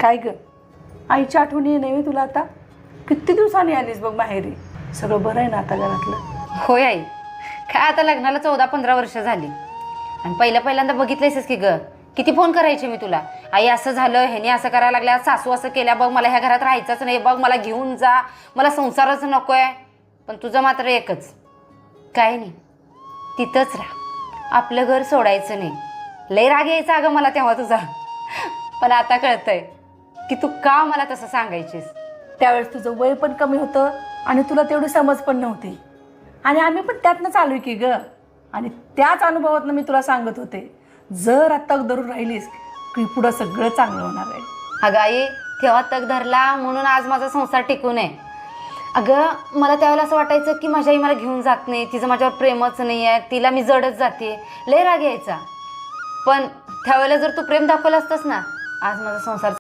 काय ग, आईची आठवणी नाही तुला आता? किती दिवसांनी आलीस बघ माहेरी. सगळं बरं आहे ना आता घरातलं? होय आई, काय आता लग्नाला 14-15 वर्ष झाली आणि पहिल्यांदा बघितलंयस की ग, किती फोन करायचे मी तुला. आई असं झालं, ह्याने असं करायला लागल्या, सासू असं केल्या बघ, मला ह्या घरात राहायचंच नाही बघ, मला घेऊन जा, मला संसारच नको आहे. पण तुझं मात्र एकच, काय नाही, तिथंच राहा, आपलं घर सोडायचं नाही. लय राग यायचा अगं मला तेव्हा तुझा, पण आता कळतंय की तू का मला तसं सांगायचीस. त्यावेळेस तुझं वय पण कमी होतं आणि तुला तेवढी समज पण नव्हती, आणि आम्ही पण त्यातनं चालू आहे की ग. आणि त्याच अनुभवातनं मी तुला सांगत होते, जर आता धरून राहिलीस की पुढं सगळं चांगलं होणार आहे. अगं आई, तेव्हा तग धरला म्हणून आज माझा संसार टिकून आहे. अगं मला त्यावेळेला असं वाटायचं की माझी आई मला घेऊन जात नाही, तिचं माझ्यावर प्रेमच नाही आहे, तिला मी जडच जाते, लय राग यायचा. पण त्यावेळेला जर तू प्रेम दाखवलं असतंस ना, आज माझा संसार